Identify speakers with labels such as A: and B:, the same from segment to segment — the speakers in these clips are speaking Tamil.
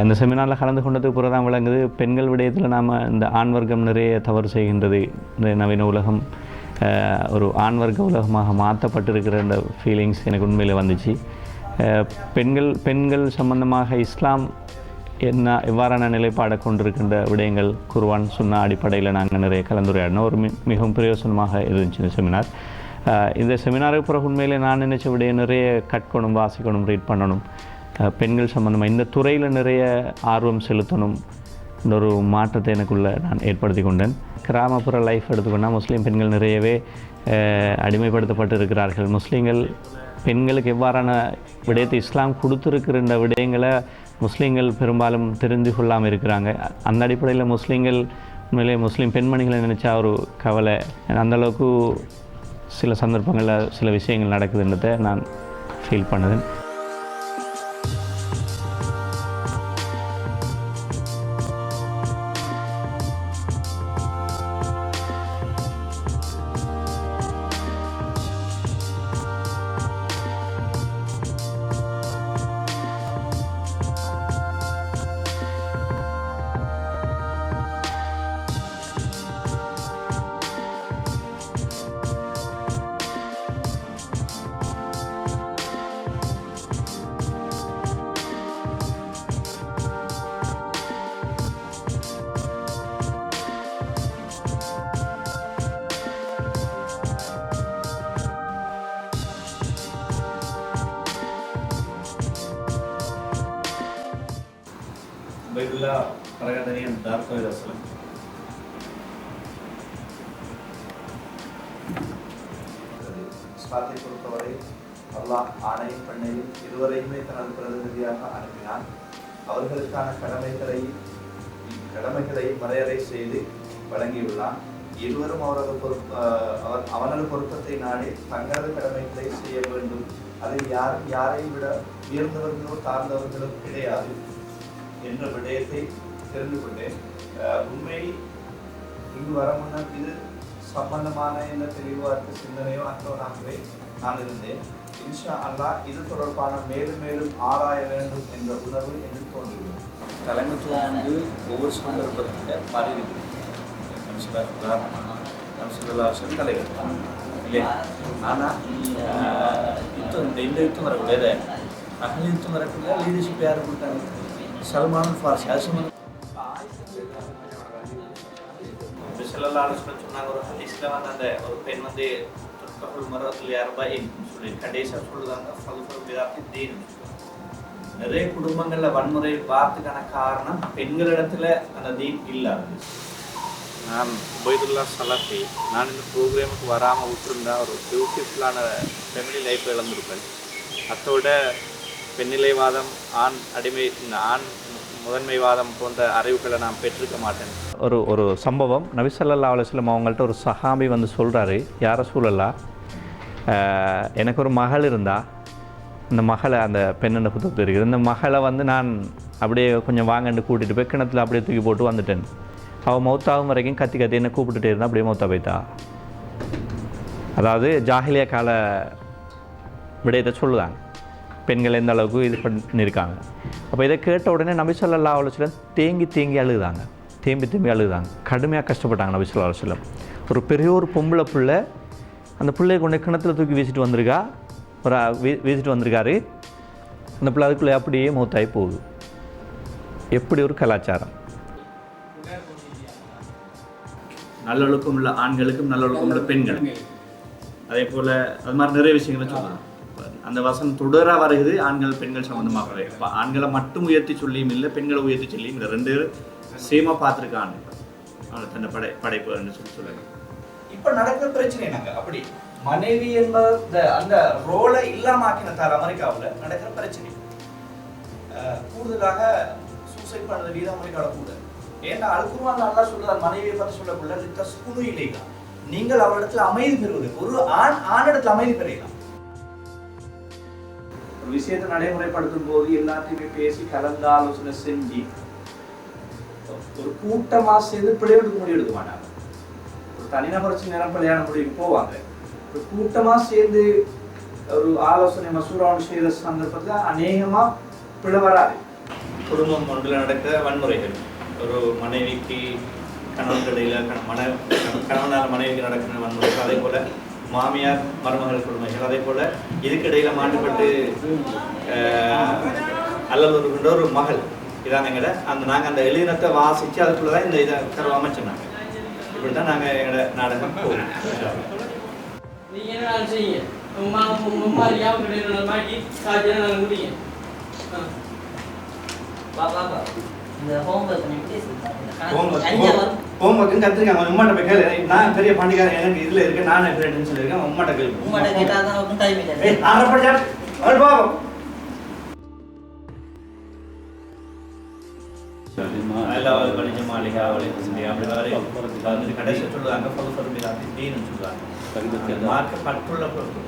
A: இந்த செமினாரில் கலந்து கொண்டதுக்கு பிறகு தான் விளங்குது பெண்கள் விடயத்தில் நாம் இந்த ஆண் வர்க்கம் நிறைய தவறு செய்கின்றது. இந்த நவீன உலகம் ஒரு ஆண் வர்க்க உலகமாக மாற்றப்பட்டிருக்கிற இந்த ஃபீலிங்ஸ் எனக்கு உண்மையில் வந்துச்சு. பெண்கள் சம்பந்தமாக இஸ்லாம் எவ்வாறான நிலைப்பாடை கொண்டிருக்கின்ற விடயங்கள் குர்ஆன் சுன்னா அடிப்படையில் நாங்கள் நிறைய கலந்துரையாடினோம். ஒரு மிகவும் பிரயோசனமாக இருந்துச்சு இந்த செமினார். இந்த செமினாருக்கு பிறகு உண்மையிலே நான் நினைச்ச விடயம் நிறைய கற்கணும், வாசிக்கணும், ரீட் பண்ணணும். பெண்கள் சம்பந்தமாக இந்த துறையில் நிறைய ஆர்வம் செலுத்தணும் என்ற ஒரு மாற்றத்தை எனக்குள்ளே நான் ஏற்படுத்தி கொண்டேன். கிராமப்புற லைஃப் எடுத்துக்கொண்டால் முஸ்லீம் பெண்கள் நிறையவே அடிமைப்படுத்தப்பட்டு இருக்கிறார்கள். முஸ்லீம்கள் பெண்களுக்கு எவ்வாறான விடயத்தை இஸ்லாம் கொடுத்துருக்கிற இந்த விடயங்களை முஸ்லீம்கள் பெரும்பாலும் தெரிந்து கொள்ளாமல் இருக்கிறாங்க. அந்த அடிப்படையில் முஸ்லீம்கள் உண்மையிலே முஸ்லீம் பெண்மணிகளை நினச்சா ஒரு கவலை. அந்தளவுக்கு சில சந்தர்ப்பங்களில் சில விஷயங்கள் நடக்குதுன்றதை நான் ஃபீல் பண்ணுவேன்.
B: Baiklah, perkataan yang dark itu adalah இஸ்லாத்தை பொறுத்தவரை அல்லாஹ் ஆணையும் பெண்ணையும் இருவரையுமே தனது பிரதிநிதியாக அனுப்பினான். அவர்களுக்கான கடமைகளை வரையறை செய்து வழங்கியுள்ளான். இருவரும் அவனது பொருத்தத்தை நாடி தங்களது கடமைகளை செய்ய வேண்டும். அதில் யாரும் யாரையும் விட உயர்ந்தவர்களோ தாழ்ந்தவர்களோ கிடையாது என்ற விடயத்தை தெரிந்து கொண்டேன். உண்மை இங்கு வர முன்னர் இது சம்பந்தமான எந்த தெளிவார்த்த சிந்தனையோ அற்றவனாகவே நான் இருந்தேன். இன்ஷா அல்லாஹ் இது தொடர்பான மேலும் மேலும் ஆராய வேண்டும் என்ற உணர்வு எனக்கு தோன்றுகிறது. தலைமைத்துவம் ஒவ்வொரு சந்தர்ப்பத்தில் மாறி இருக்குது. தலைவர் இல்லையா? ஆனால் இந்த யுத்தம் வரக்கூடாத அகல் யுத்தம் வரக்கூடிய லீடர்ஷிப் யாரும் கொடுத்தாங்க? சல்மான் ஃபார்சி. அது சொன்னாங்க ஒரு ஹதீஸ்ல வந்து அந்த ஒரு பெண் வந்து மரத்தில் யாருபாயின் சொல்லி கடைசியாக சொல்லுதாங்க. நிறைய குடும்பங்களில் வன்முறை வார்த்தைக்கான காரணம் பெண்களிடத்துல அந்த தீன் இல்லாது. நான் உபைதுல்லா சலஃபி. நான் இந்த ப்ரோக்ராமுக்கு வராமல் விட்டுருந்தா ஒரு பியூட்டிஃபுல்லான ஃபேமிலி லைஃப் இழந்திருப்பேன். அதோட பெண்ணிலைவாதம், ஆண் முதன்மைவாதம் போன்ற அறிவுகளை நான் பெற்றிருக்க மாட்டேன். ஒரு சம்பவம், நபி ஸல்லல்லாஹு அலைஹி வஸல்லம் அவங்கள்ட்ட ஒரு சஹாபி வந்து சொல்கிறாரு, யா ரசூலல்லாஹ், எனக்கு ஒரு மகள் இருந்தா, இந்த மகளை அந்த பெண்ணோட புத்தகத்தில் இருக்குது, இந்த மகளை வந்து நான் அப்படியே கொஞ்சம் வாங்கன்னு கூட்டிகிட்டு போய் கிணத்துல அப்படியே தூக்கி போட்டு வந்துட்டேன். அவள் மௌத்தாகும் வரைக்கும் கத்தி கத்தி என்ன கூப்பிட்டுட்டே இருந்தால் அப்படியே மௌத்தா போய்த்தா. அதாவது ஜாஹிலியா கால விடயத்தை சொல்லுதாங்க, பெண்கள் எந்த அளவுக்கு இது பண்ணியிருக்காங்க. அப்போ இதை கேட்ட உடனே நபி ஸல்லல்லாஹு அலைஹி வஸல்லம் தேம்பி அழுதாங்க. கடுமையாக கஷ்டப்பட்டாங்க நபி ஸல்லல்லாஹு அலைஹி வஸல்லம். ஒரு பெரிய ஒரு பொம்பளை பிள்ளை, அந்த பிள்ளையை கொண்டு கிணத்துல தூக்கி வீசிட்டு வந்திருக்காரு. அந்த பிள்ளை அதுக்குள்ளே அப்படியே மௌத்தாகி போகுது. எப்படி ஒரு கலாச்சாரம்! நல்லொழுக்கம் உள்ள ஆண்களுக்கும் நல்லொழுக்கம் உள்ள பெண்கள், அதே போல் அது மாதிரி நிறைய விஷயங்களை சொல்லலாம். அந்த வசனம் தொடராக வருகிறது ஆண்கள் பெண்கள் சம்பந்தமாகவே. இப்போ ஆண்களை மட்டும் உயர்த்தி சொல்லியும் இல்லை, பெண்களை உயர்த்தி சொல்லியும் இல்லை, ரெண்டு சேமாக பார்த்துருக்காங்க அவனை தன்னை படைப்புன்னு சொல்லுங்க. இப்போ நடக்கிற பிரச்சனை என்னங்க? அப்படி மனைவி என்பது அந்த ரோலை இல்லாமாக்கினத்தால் அமெரிக்காவில் நடக்கிற பிரச்சனை. கூடுதலாக சூசைட் பண்ணது வீதம் அமெரிக்காவில் கூட. ஏன்னா அல்குர்ஆன் நல்லா சொல்றார், மனைவியை பற்றி சொல்லக்குள்ள நீங்கள் அவரிடத்துல அமைதி பெறுவது. ஒரு ஆணிடத்துல அமைதி பெறலாம். ஒரு விஷயத்தை நடைமுறைப்படுத்தும் போது எல்லாத்தையுமே பேசி கலந்து ஆலோசனை செஞ்சு ஒரு கூட்டமா சேர்ந்து பிள்ளைகளுக்கு முடிவு எடுக்க மாட்டாங்க. ஒரு தனிநபர் நேரம் கல்யாண முடிவுக்கு போவாங்க. ஒரு கூட்டமா சேர்ந்து ஒரு ஆலோசனை மசூரான்னு செய்த சந்தர்ப்பத்தில் அநேகமா பிழை வராது. குடும்பம் ஒன்றில் நடக்கிற வன்முறைகள், ஒரு மனைவிக்கு கணவன்கிடையில் கணவனால் மனைவிக்கு நடக்கிற வன்முறைகள், அதே போல் மாமியார் மருமகள் கொடுமைகள், அதே போல் இதுக்கிடையில் மாட்டுப்பட்டு அல்லலுறுகின்ற ஒரு மகள், இதான் எங்களை நாங்கள் அந்த எழுதினத்தை வாசித்து அதுக்குள்ளே தான் இந்த இதை கருவ அமைச்சோம். இப்படி தான் நாங்கள் எங்களோட நாடகம் போகும்.
C: நீங்கள் என்ன செய்யுங்க, உமாரியாவும் கிடையாது மாட்டி சாஜினா நாங்கள் முடியும்.
D: இந்த ஹோம்ஒர்க்
B: ஹோம்ஒர்க்கும் கற்றுருக்காங்க. உம்மாட்ட போய் கேளு. நான் பெரிய பாண்டிக்காரன், எனக்கு இதில் இருக்கு, நானே ஃப்ரெண்டுன்னு சொல்லியிருக்கேன். உம்மாட்ட கேளு.
D: உங்கள்கிட்ட கேட்டால் தான் அவருக்கும் டைம் இல்லை.
B: அல்லாஹ் வலிஜ மாலிகா வலிஜ சிந்தி அப்படி வந்து கடைசி சொல்லுவாங்க ஃபல்ஃபர் பிலாத்தி தீன்னு சொல்லுவாங்க. மார்க்க பற்றுள்ள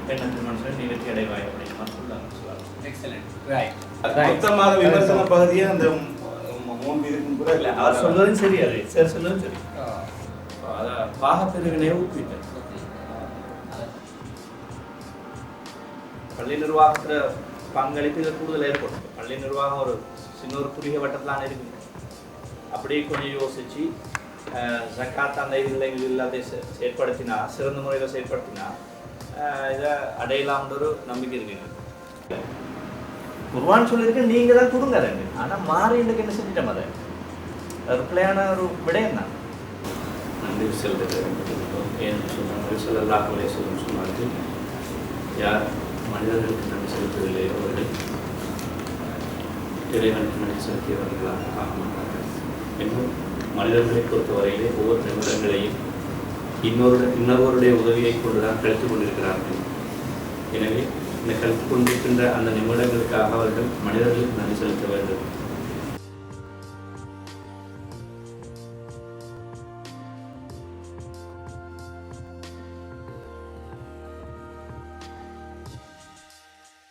B: பெண்ணை திருமணம் சொல்லி நீ வெற்றி அடைவாய் அப்படின்னு சொல்லுவாங்க.
E: எக்ஸலென்ட். ரைட்.
F: மொத்தமாக விமர்சன பகுதியை அந்த கூட
B: இல்லை, அவர் சொல்வதும் சரி, அது சார் சொல்வதும் சரி. அதான் பாகப்பிரிவினையை ஊக்குவித்தல். பள்ளி நிர்வாகத்தில் பங்களிப்பு இதில் கூடுதல் ஏற்படும். பள்ளி நிர்வாகம் ஒரு சின்ன ஒரு குறுகிய வட்டத்திலான இருக்குது. அப்படியே கொஞ்சம் யோசித்து ஜக்காத் அந்த இதுகளை எல்லாத்தையும் செயற்படுத்தினா, சிறந்த முறையில் செயற்படுத்தினா இதை அடையலாம்ன்ற ஒரு நம்பிக்கை இருக்குது. குர்ஆன் சொல்லியிருக்கு, நீங்கள் தான் கொடுங்க ரெண்டு. ஆனால் மாறிண்டுக்கு என்ன செஞ்சிட்டோம், அதை ஒரு பிள்ளையான ஒரு விடயம் தான். நன்றி செல்வது ஏன்னு சொன்னாங்க. சொல்லலாம் சொன்னார்கள், யார் மனிதர்களுக்கு நன்றி செலுத்தவில்லை அவர்கள் இறைவனுக்கு நன்றி செலுத்தியவர்களாக ஆக மாட்டார்கள். இன்னும் மனிதர்களை பொறுத்தவரையிலே ஒவ்வொரு நிமிடங்களையும் இன்னொருவருடைய உதவியை கொண்டுதான் கழித்துக் கொண்டிருக்கிறார்கள். எனவே இந்த கழித்துக் கொண்டிருக்கின்ற அந்த நிமிடங்களுக்காக அவர்கள் மனிதர்களுக்கு நன்றி செலுத்த வேண்டும்.